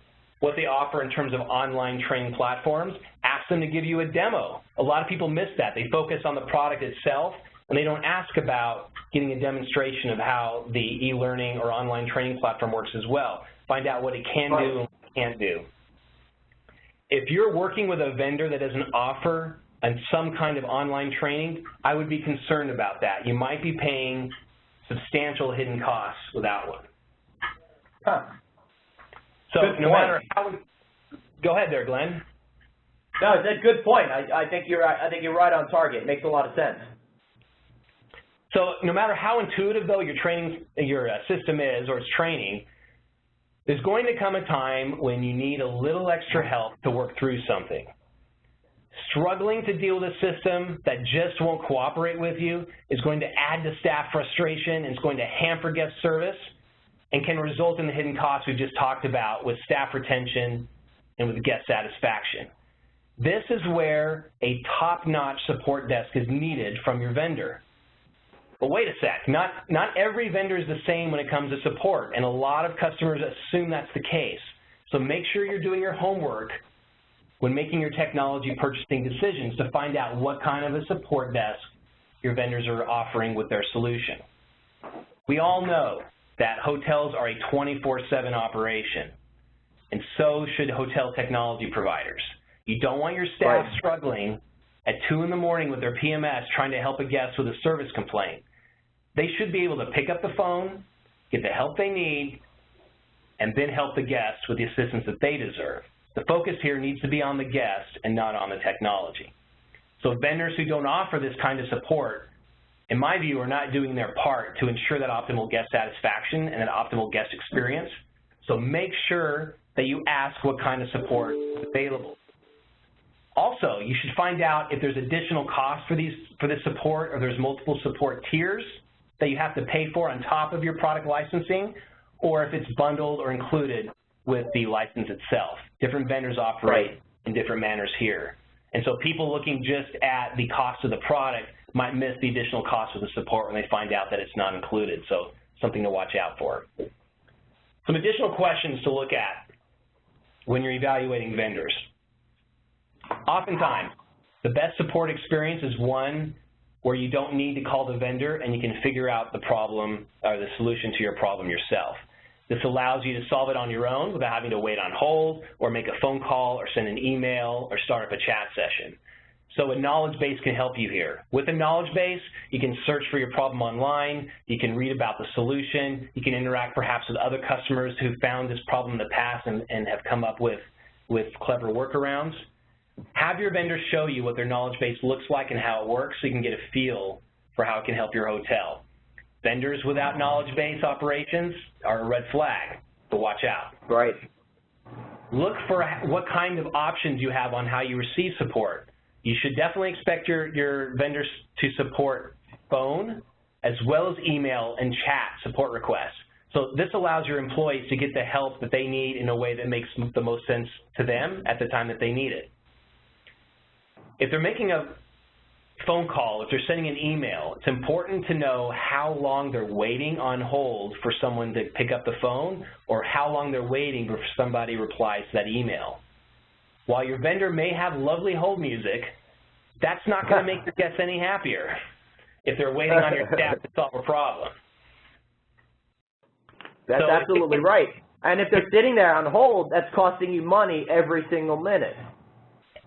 what they offer in terms of online training platforms. Ask them to give you a demo. A lot of people miss that. They focus on the product itself, and they don't ask about getting a demonstration of how the e-learning or online training platform works as well. Find out what it can do and what it can't do. If you're working with a vendor that doesn't offer some kind of online training, I would be concerned about that. You might be paying substantial hidden costs without one. Huh. So no matter how, go ahead there, Glenn. No, that's a good point. I think you're right on target. It makes a lot of sense. So no matter how intuitive, though, your system is or its training, there's going to come a time when you need a little extra help to work through something. Struggling to deal with a system that just won't cooperate with you is going to add to staff frustration, and it's going to hamper guest service, and can result in the hidden costs we just talked about with staff retention and with guest satisfaction. This is where a top-notch support desk is needed from your vendor. But wait a sec, not every vendor is the same when it comes to support, and a lot of customers assume that's the case. So make sure you're doing your homework when making your technology purchasing decisions to find out what kind of a support desk your vendors are offering with their solution. We all know that hotels are a 24/7 operation, and so should hotel technology providers. You don't want your staff struggling at 2 in the morning with their PMS trying to help a guest with a service complaint. They should be able to pick up the phone, get the help they need, and then help the guests with the assistance that they deserve. The focus here needs to be on the guest and not on the technology. So vendors who don't offer this kind of support, in my view, are not doing their part to ensure that optimal guest satisfaction and that optimal guest experience. So make sure that you ask what kind of support is available. Also, you should find out if there's additional costs for this support, or there's multiple support tiers that you have to pay for on top of your product licensing, or if it's bundled or included with the license itself. Different vendors operate in different manners here. And so people looking just at the cost of the product might miss the additional cost of the support when they find out that it's not included. So something to watch out for. Some additional questions to look at when you're evaluating vendors. Oftentimes, the best support experience is one where you don't need to call the vendor and you can figure out the problem or the solution to your problem yourself. This allows you to solve it on your own without having to wait on hold or make a phone call or send an email or start up a chat session. So a knowledge base can help you here. With a knowledge base, you can search for your problem online, you can read about the solution, you can interact perhaps with other customers who found this problem in the past and have come up with clever workarounds. Have your vendors show you what their knowledge base looks like and how it works so you can get a feel for how it can help your hotel. Vendors without knowledge base operations are a red flag, so watch out. Right. Look for what kind of options you have on how you receive support. You should definitely expect your vendors to support phone as well as email and chat support requests. So this allows your employees to get the help that they need in a way that makes the most sense to them at the time that they need it. If they're making a phone call, if they're sending an email, it's important to know how long they're waiting on hold for someone to pick up the phone or how long they're waiting before somebody replies to that email. While your vendor may have lovely hold music, that's not going to make your guests any happier if they're waiting on your staff to solve a problem. That's absolutely right. And if they're sitting there on hold, that's costing you money every single minute.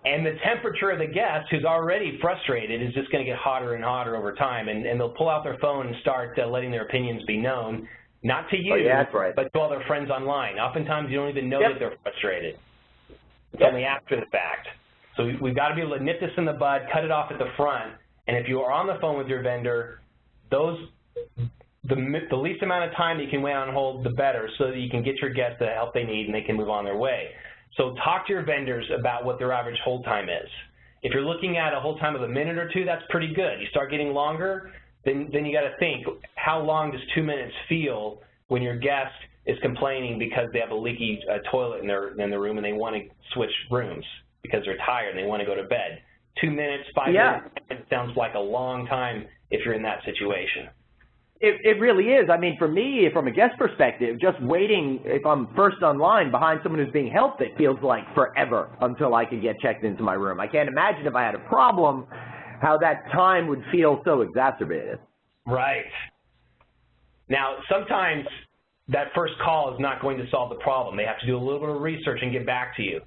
And the temperature of the guest who's already frustrated is just going to get hotter and hotter over time, and they'll pull out their phone and start letting their opinions be known, not to you, but to all their friends online. Oftentimes you don't even know that they're frustrated. It's only after the fact. So we've got to be able to nip this in the bud, cut it off at the front, and if you are on the phone with your vendor, the least amount of time you can wait on hold, the better, so that you can get your guests the help they need and they can move on their way. So talk to your vendors about what their average hold time is. If you're looking at a hold time of a minute or two, that's pretty good. You start getting longer, then you got to think, how long does 2 minutes feel when your guest is complaining because they have a leaky toilet in their room and they want to switch rooms because they're tired and they want to go to bed? 2 minutes, 5 minutes, it sounds like a long time if you're in that situation. It really is. I mean, for me, from a guest perspective, just waiting, if I'm first online behind someone who's being helped, it feels like forever until I can get checked into my room. I can't imagine if I had a problem, how that time would feel so exacerbated. Right. Now, sometimes that first call is not going to solve the problem. They have to do a little bit of research and get back to you.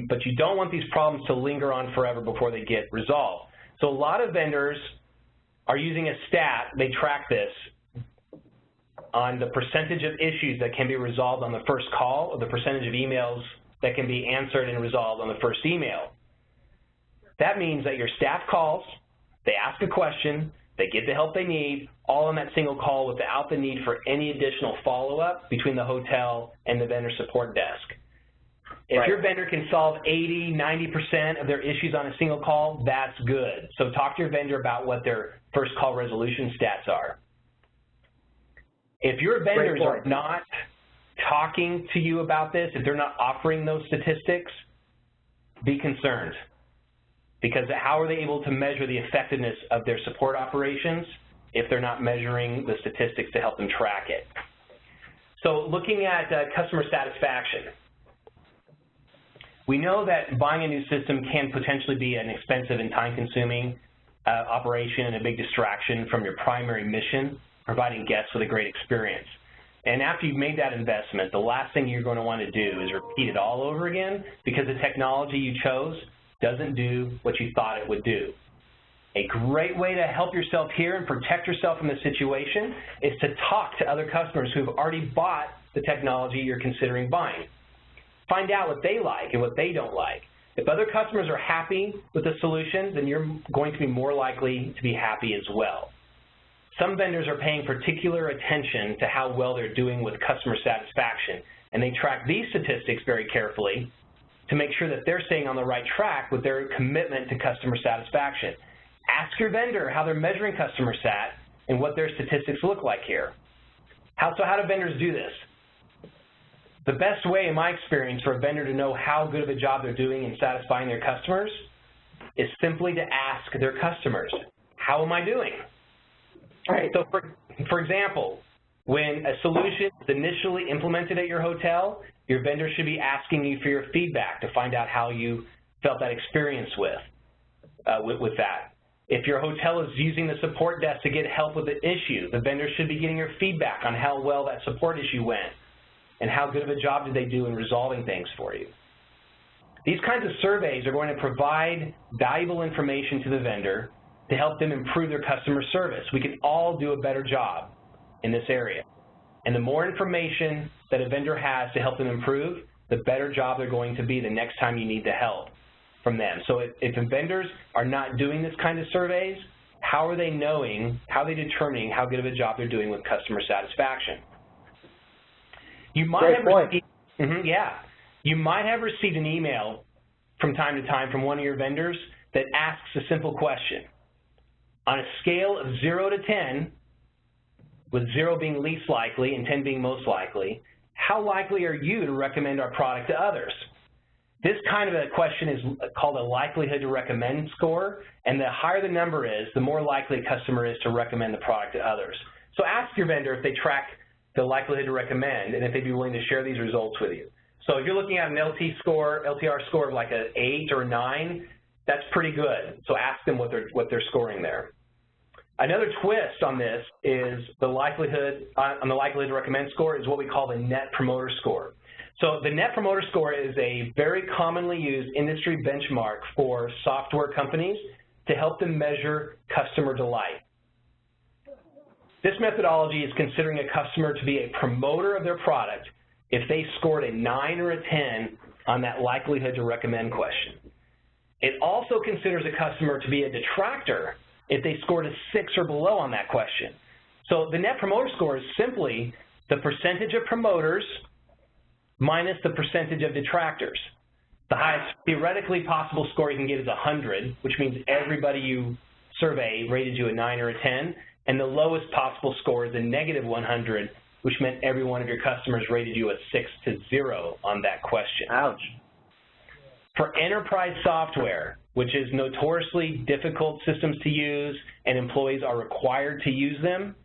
But you don't want these problems to linger on forever before they get resolved. So a lot of vendors are using a stat, they track this, on the percentage of issues that can be resolved on the first call or the percentage of emails that can be answered and resolved on the first email. That means that your staff calls, they ask a question, they get the help they need, all on that single call without the need for any additional follow-up between the hotel and the vendor support desk. If your vendor can solve 80, 90% of their issues on a single call, that's good. So talk to your vendor about what their first call resolution stats are. If your vendors are not talking to you about this, if they're not offering those statistics, be concerned. Because how are they able to measure the effectiveness of their support operations if they're not measuring the statistics to help them track it? So looking at customer satisfaction, we know that buying a new system can potentially be an expensive and time-consuming operation and a big distraction from your primary mission, providing guests with a great experience. And after you've made that investment, the last thing you're going to want to do is repeat it all over again because the technology you chose doesn't do what you thought it would do. A great way to help yourself here and protect yourself from this situation is to talk to other customers who have already bought the technology you're considering buying. Find out what they like and what they don't like. If other customers are happy with the solution, then you're going to be more likely to be happy as well. Some vendors are paying particular attention to how well they're doing with customer satisfaction, and they track these statistics very carefully to make sure that they're staying on the right track with their commitment to customer satisfaction. Ask your vendor how they're measuring customer sat and what their statistics look like here. So how do vendors do this? The best way, in my experience, for a vendor to know how good of a job they're doing in satisfying their customers is simply to ask their customers, how am I doing? Right. So for example, when a solution is initially implemented at your hotel, your vendor should be asking you for your feedback to find out how you felt that experience with that. If your hotel is using the support desk to get help with an issue, the vendor should be getting your feedback on how well that support issue went and how good of a job did they do in resolving things for you. These kinds of surveys are going to provide valuable information to the vendor to help them improve their customer service. We can all do a better job in this area. And the more information that a vendor has to help them improve, the better job they're going to be the next time you need the help from them. So if the vendors are not doing this kind of surveys, how are they determining how good of a job they're doing with customer satisfaction? You might have received an email from time to time from one of your vendors that asks a simple question. On a scale of 0 to 10, with 0 being least likely and 10 being most likely, how likely are you to recommend our product to others? This kind of a question is called a likelihood to recommend score, and the higher the number is, the more likely a customer is to recommend the product to others. So ask your vendor if they track the likelihood to recommend and if they'd be willing to share these results with you. So if you're looking at an LTR score of like an 8 or a 9, that's pretty good. So ask them what they're scoring there. Another twist on this is the likelihood to recommend score is what we call the Net Promoter Score. So the Net Promoter Score is a very commonly used industry benchmark for software companies to help them measure customer delight. This methodology is considering a customer to be a promoter of their product if they scored a 9 or a 10 on that likelihood to recommend question. It also considers a customer to be a detractor if they scored a 6 or below on that question. So the Net Promoter Score is simply the percentage of promoters minus the percentage of detractors. The highest theoretically possible score you can get is 100, which means everybody you survey rated you a 9 or a 10, and the lowest possible score is a -100, which meant every one of your customers rated you a 6 to 0 on that question. Ouch. For enterprise software, which is notoriously difficult systems to use and employees are required to use them,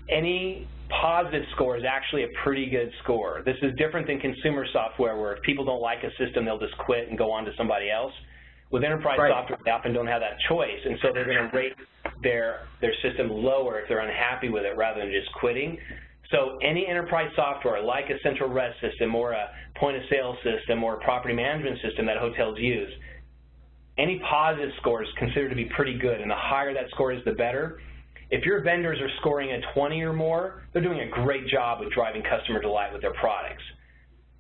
any positive score is actually a pretty good score. This is different than consumer software where if people don't like a system, they'll just quit and go on to somebody else. With enterprise software, they often don't have that choice, and so they're going to rate their system lower if they're unhappy with it rather than just quitting. So any enterprise software like a central res system or a point-of-sale system or a property management system that hotels use, any positive score is considered to be pretty good, and the higher that score is, the better. If your vendors are scoring a 20 or more, they're doing a great job with driving customer delight with their products.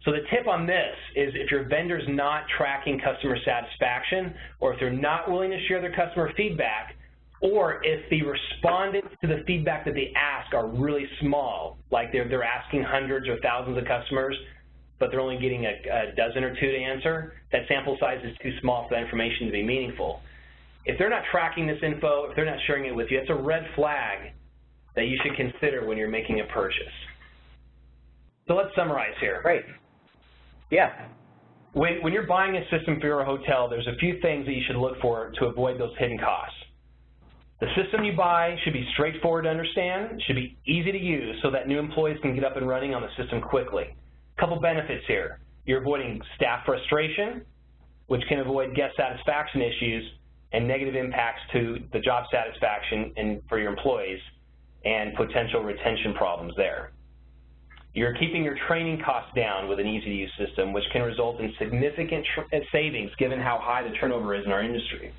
So the tip on this is if your vendor's not tracking customer satisfaction, or if they're not willing to share their customer feedback, or if the respondents to the feedback that they ask are really small, like they're asking hundreds or thousands of customers, but they're only getting a dozen or two to answer, that sample size is too small for that information to be meaningful. If they're not tracking this info, if they're not sharing it with you, it's a red flag that you should consider when you're making a purchase. So let's summarize here. Great. Yeah. When you're buying a system for your hotel, there's a few things that you should look for to avoid those hidden costs. The system you buy should be straightforward to understand, should be easy to use so that new employees can get up and running on the system quickly. A couple benefits here. You're avoiding staff frustration, which can avoid guest satisfaction issues and negative impacts to the job satisfaction and for your employees and potential retention problems there. You're keeping your training costs down with an easy-to-use system, which can result in significant savings given how high the turnover is in our industry.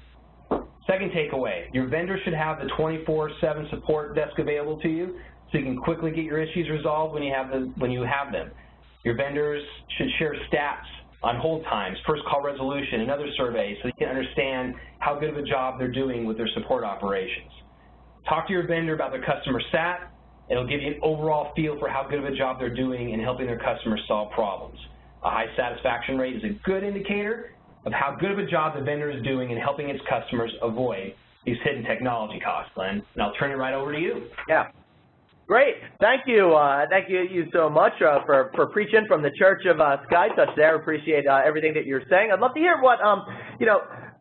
Second takeaway, your vendor should have the 24/7 support desk available to you so you can quickly get your issues resolved when you have them. Your vendors should share stats on hold times, first call resolution, and other surveys so you can understand how good of a job they're doing with their support operations. Talk to your vendor about their customer sat. It'll give you an overall feel for how good of a job they're doing in helping their customers solve problems. A high satisfaction rate is a good indicator of how good of a job the vendor is doing in helping its customers avoid these hidden technology costs, Glenn. And I'll turn it right over to you. Yeah. Great. Thank you. Thank you so much for preaching from the Church of SkyTouch there. Appreciate everything that you're saying. I'd love to hear what,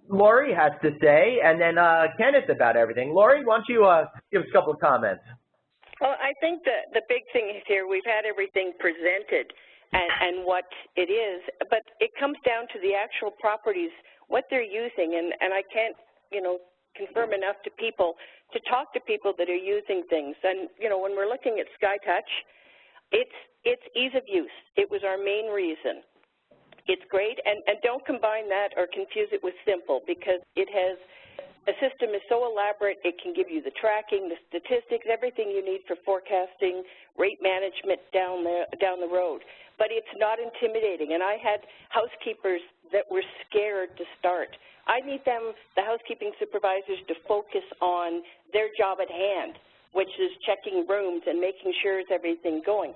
Lori has to say, and then Kenneth about everything. Lori, why don't you give us a couple of comments? Well, I think the big thing is here, we've had everything presented and what it is, but it comes down to the actual properties, what they're using, and I can't, confirm enough to people to talk to people that are using things. And, when we're looking at SkyTouch, it's ease of use. It was our main reason. It's great, and don't combine that or confuse it with Simple, because it has a system is so elaborate, it can give you the tracking, the statistics, everything you need for forecasting, rate management down the road. But it's not intimidating, and I had housekeepers that were scared to start. I need them, the housekeeping supervisors, to focus on their job at hand, which is checking rooms and making sure is everything going.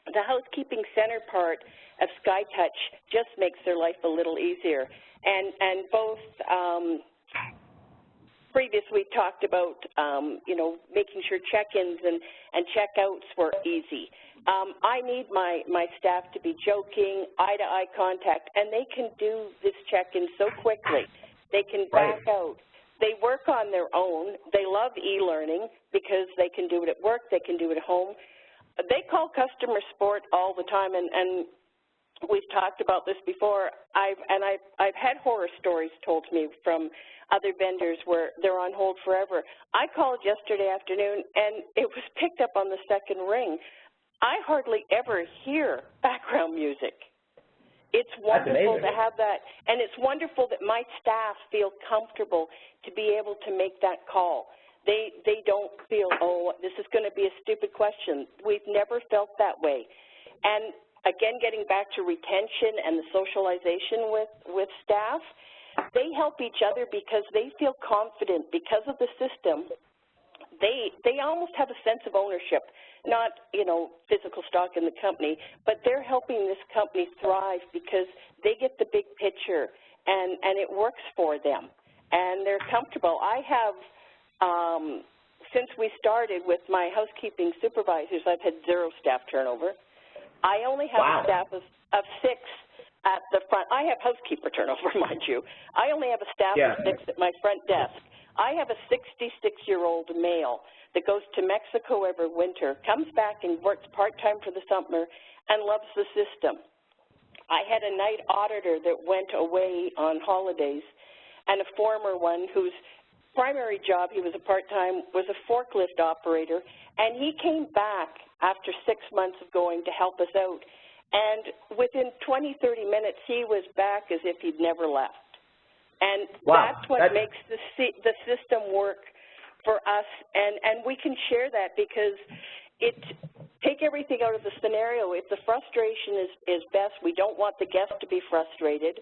The housekeeping center part of SkyTouch just makes their life a little easier. And both previous we talked about, making sure check-ins and check-outs were easy. I need my staff to be joking, eye-to-eye contact, and they can do this check-in so quickly. They can back out. They work on their own. They love e-learning because they can do it at work, they can do it at home. They call customer support all the time, and we've talked about this before. I've had horror stories told to me from other vendors where they're on hold forever. I called yesterday afternoon, and it was picked up on the second ring. I hardly ever hear background music. It's wonderful to have that, and it's wonderful that my staff feel comfortable to be able to make that call. They don't feel, oh, this is going to be a stupid question. We've never felt that way. And again, getting back to retention and the socialization with staff, they help each other because they feel confident because of the system. They almost have a sense of ownership, not, physical stock in the company, but they're helping this company thrive because they get the big picture and it works for them and they're comfortable. I have, since we started with my housekeeping supervisors, I've had 0 staff turnover. I only have a staff of 6 at the front. I have housekeeper turnover, mind you. I only have a staff of 6 at my front desk. I have a 66-year-old male that goes to Mexico every winter, comes back and works part-time for the summer, and loves the system. I had a night auditor that went away on holidays, and a former one whose primary job, he was a part-time, was a forklift operator, and he came back after 6 months of going to help us out, and within 20, 30 minutes, he was back as if he'd never left. And wow. That's what makes the system work for us, and we can share that because take everything out of the scenario. If the frustration is best, we don't want the guest to be frustrated.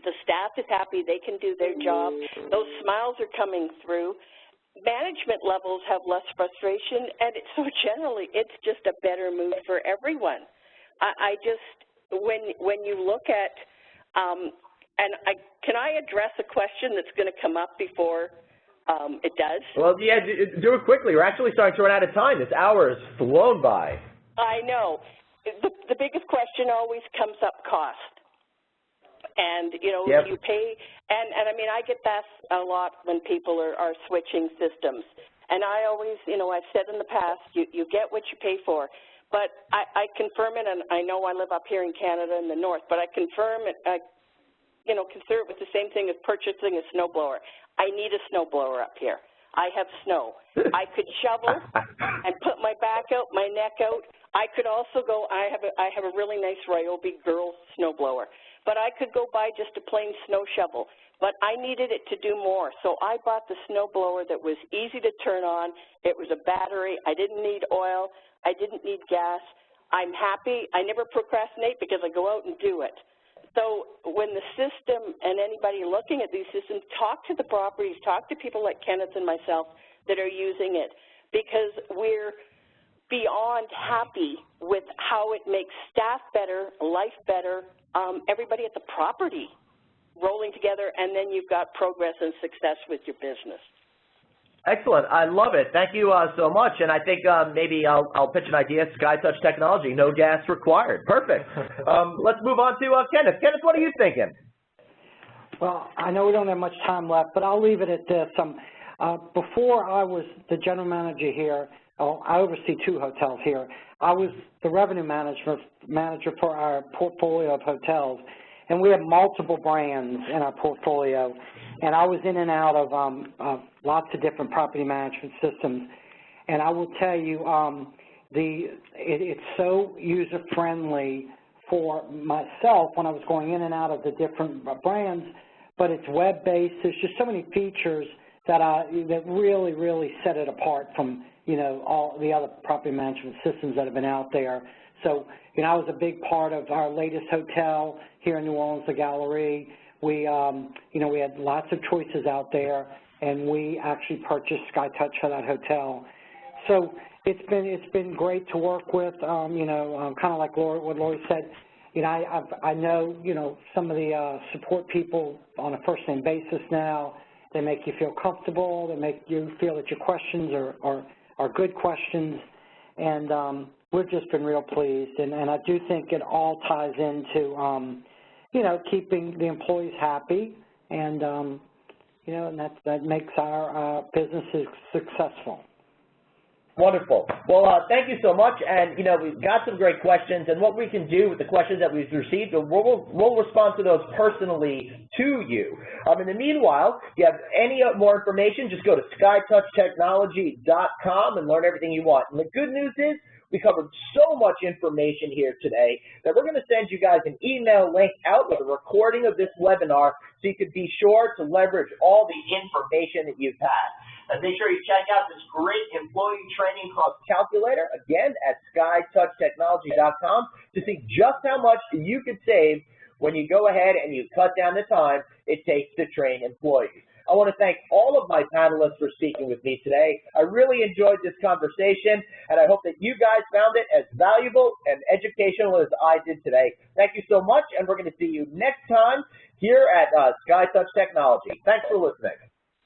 The staff is happy, they can do their job. Those smiles are coming through. Management levels have less frustration, and so generally it's just a better mood for everyone. When you look at, can I address a question that's going to come up before it does? Well, yeah, do it quickly. We're actually starting to run out of time. This hour has flown by. I know. The biggest question always comes up, cost. And, you know, yep. You pay, and I mean, I get that a lot when people are switching systems. And I always, you know, I've said in the past, you get what you pay for. But I confirm it, and I know I live up here in Canada in the north, but I confirm it, consider it with the same thing as purchasing a snowblower. I need a snowblower up here. I have snow. I could shovel and put my back out, my neck out. I could also go, I have a really nice Ryobi girl snowblower. But I could go buy just a plain snow shovel. But I needed it to do more. So I bought the snowblower that was easy to turn on. It was a battery. I didn't need oil. I didn't need gas. I'm happy. I never procrastinate because I go out and do it. So when the system and anybody looking at these systems, talk to the properties, talk to people like Kenneth and myself that are using it, because we're beyond happy with how it makes staff better, life better, everybody at the property rolling together, and then you've got progress and success with your business. Excellent. I love it. Thank you so much. And I think maybe I'll pitch an idea, SkyTouch technology, no gas required. Perfect. Let's move on to Kenneth. Kenneth, what are you thinking? Well, I know we don't have much time left, but I'll leave it at this. Before I was the general manager here, I oversee 2 hotels here. I was the revenue manager for our portfolio of hotels, and we have multiple brands in our portfolio. And I was in and out of lots of different property management systems. And I will tell you, it's so user-friendly for myself when I was going in and out of the different brands, but it's web-based. There's just so many features that really, really set it apart from, you know, all the other property management systems that have been out there. So, you know, I was a big part of our latest hotel here in New Orleans, the Gallery. We, you know, we had lots of choices out there, and we actually purchased SkyTouch for that hotel. So it's been great to work with. You know, kind of like what Lori said. You know, I know, you know, some of the support people on a first-name basis now. They make you feel comfortable. They make you feel that your questions are good questions, and we've just been real pleased. And I do think it all ties into, you know, keeping the employees happy, and you know, and that makes our businesses successful. Wonderful. Well, thank you so much. And, you know, we've got some great questions. And what we can do with the questions that we've received, we'll respond to those personally to you. In the meanwhile, if you have any more information, just go to skytouchtechnology.com and learn everything you want. And the good news is we covered so much information here today that we're going to send you guys an email link out with a recording of this webinar so you can be sure to leverage all the information that you've had. And make sure you check out this great employee training cost calculator, again, at skytouchtechnology.com to see just how much you could save when you go ahead and you cut down the time it takes to train employees. I want to thank all of my panelists for speaking with me today. I really enjoyed this conversation, and I hope that you guys found it as valuable and educational as I did today. Thank you so much, and we're going to see you next time here at SkyTouch Technology. Thanks for listening.